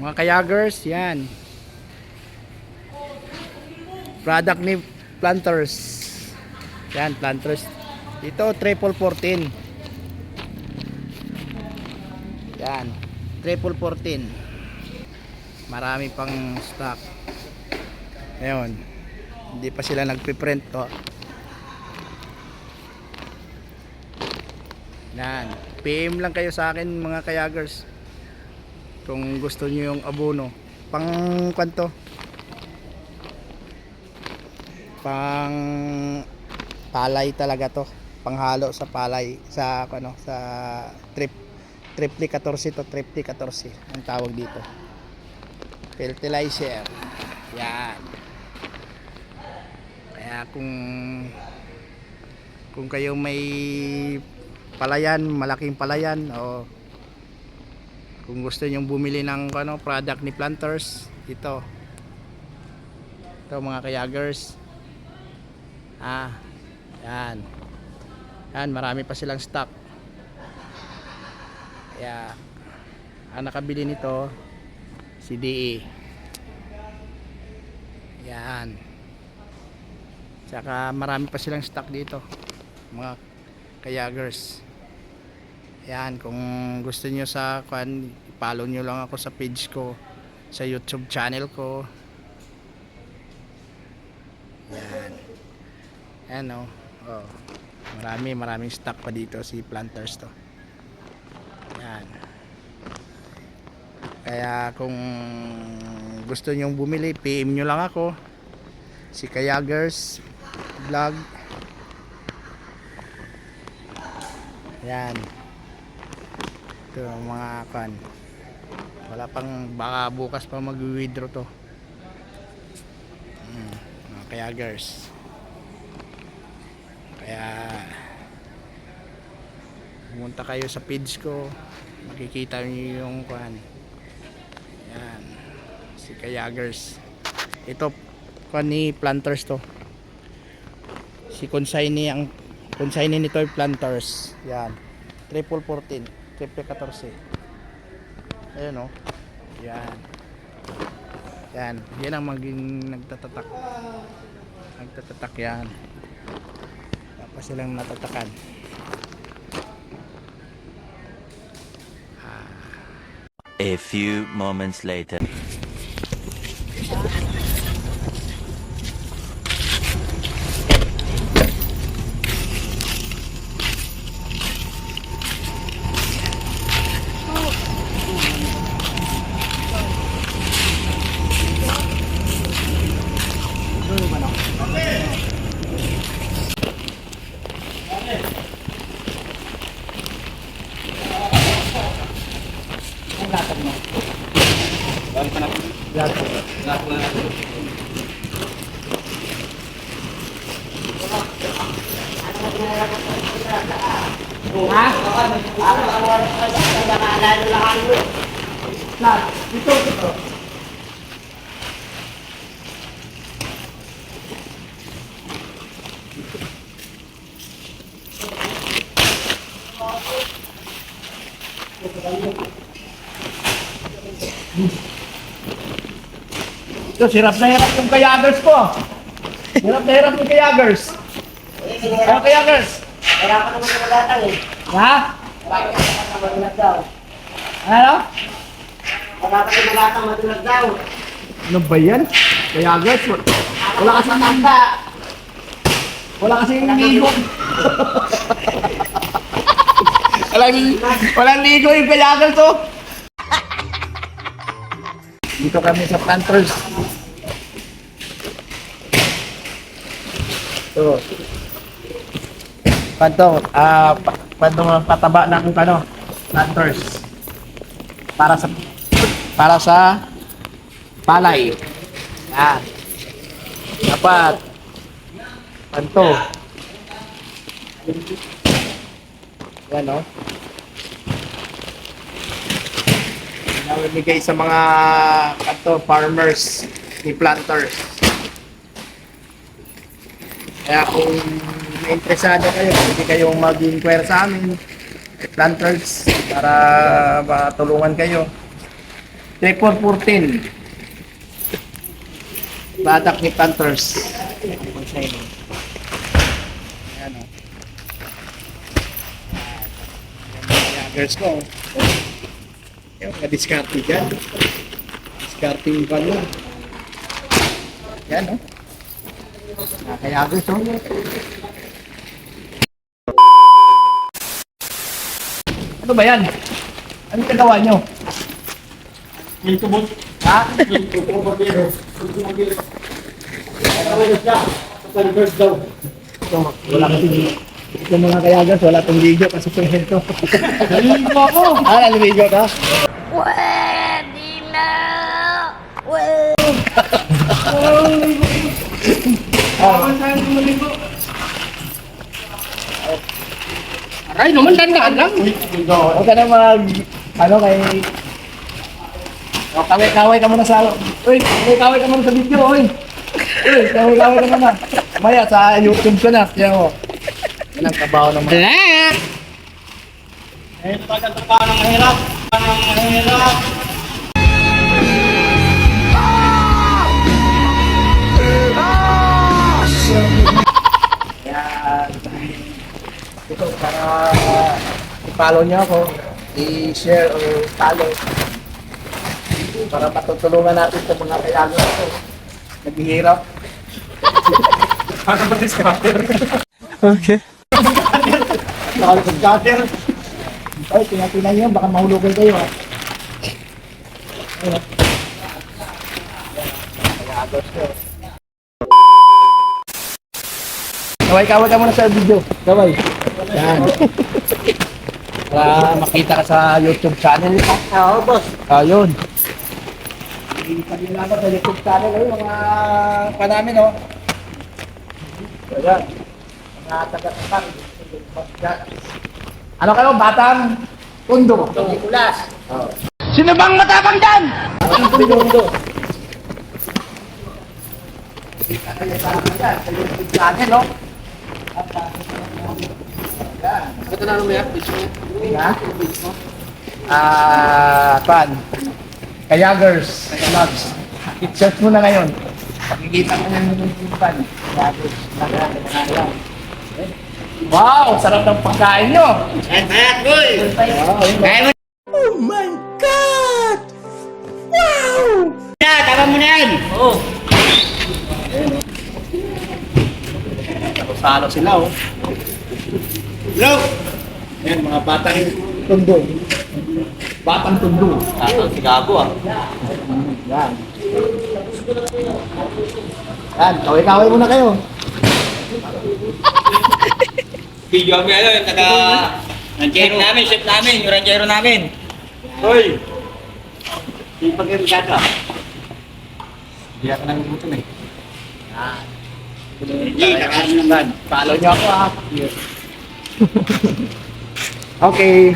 Mga kayagers, yan. Product ni Planters. Yan, Planters. Ito, triple 14. Yan, triple 14. Marami pang stock. Ngayon, hindi pa sila nagpiprint to. Yan, PM lang kayo sa akin mga kayagers kung gusto niyo yung abono pang kwanto, pang palay talaga to, panghalo sa palay, sa ano, sa triple 14 to, triple 14 ang tawag dito, fertilizer. Yan, kaya kung kayo may palayan, malaking palayan, o kung gusto nyong bumili ng ano, product ni Planters, ito mga kayagers, yan, yan, marami pa silang stock. Kaya ang nakabili nito si DE. Yan, tsaka marami pa silang stock dito mga kayagers. Yan, kung gusto nyo sa follow nyo lang ako sa page ko, sa YouTube channel ko. Yan, yan o. Oh. Maraming stock pa dito si Planters to. Yan, kaya kung gusto nyong bumili, PM nyo lang ako, si Kayagers Vlog. Yan, ito mga wala pang, baka bukas pa mag-withdraw to. Mga kayagers, kaya pumunta kayo sa page ko, makikita niyo yung yan, si Kayagers. Ito ni Planters to, si consignee nito ay Planters. Yan, triple 14, triple 14. Ayun o. Yan, yan ang maging nagtatatak yan. Tapos silang natatakan. A few moments later. Ito, hirap na hirap yung Kayagers ko. Hirap na hirap yung Kayagers. Ano Kayagers? Wala ka naman sa malatang eh. Ha? Wala ka naman sa matulag daw. Ano? Wala ka naman malatang matulag daw. Ano ba yan? Kayagers? Wala kasing nanda. Wala kasing ligo. Walang ligo yung Kayagers oh. Dito kami sa Planters. So, pataba ng Planters para sa palay. Yan. Dapat panto. Yan o. Namimigay sa mga farmers ni Planters. Kaya kung may interesado kayo, pwede kayong mag-inquire sa amin, Planters, para matulungan kayo. 3414. Batak ni Panthers. Ayan o. Girls ko. Yung ka-discarte dyan. Discarding balon. Yan o. Nakayagos o. Ano ba yan? Anong kagawa nyo? Yung tubot. Ha? Yung tubot. Daw. Wala kasi ito mga kayagas, wala tong video kasi itong head ko. Naliligo ako. Naliligo ka? Pwede na! Aray naman, dandaan lang. Huwag ka na ano kay... O, kaway-kaway ka muna sa... Uy, kaway-kaway ka muna sa video, uy. Uy, kaway-kaway ka muna. Maya, sa YouTube ka na. Yan o. Yan ang kabaho naman. Eh, talagang trabaho ng mahirap. Ng mahirap. Kaya, ito, para i-follow niyo ako, i-share o follow para matutulungan natin sa mga kayago ko. Naghihirap. Ano ba discounter? Nakakasgatter. Ay, tinatinay niyo, baka mahulugan kayo ha. Ayun. Kayagos ko. Kaway-kaway ka muna sa video. Kaway. Yan. Para makita ka sa YouTube channel. Oo, boss. Ayun. Pag-ilaman sa YouTube channel, ayun, mga panamin, no? Ayan. Mga taga-tapang. Ano kayo, batang? Pundo. Nicolas. Sino bang matapang dyan? Pundo. Kita kayo sa YouTube channel, no? Ito na naman yan. Ha? Pan. Kayagers. Vlogs. Search mo na ngayon. Pakikita mo yung pan. Kayagers. Wow! Sarap ng pagkain nyo! Bayat, boy! Wow! Oh my God! Wow! Tama mo na yan! Oo. Salo sila, oh. Bro! Ayan, mga batang tundo. Batang tundo. Si Gago ah. Yan. Yan, kaway-kaway muna kayo. Video kami ano, yung taga... Ranjero namin, chef namin, yung ranjero namin. Hoy! Yung pag-irigado ah. Hindi ako nagugutom eh. Yan. Hindi, nakain naman. Follow nyo ako ha. Okay.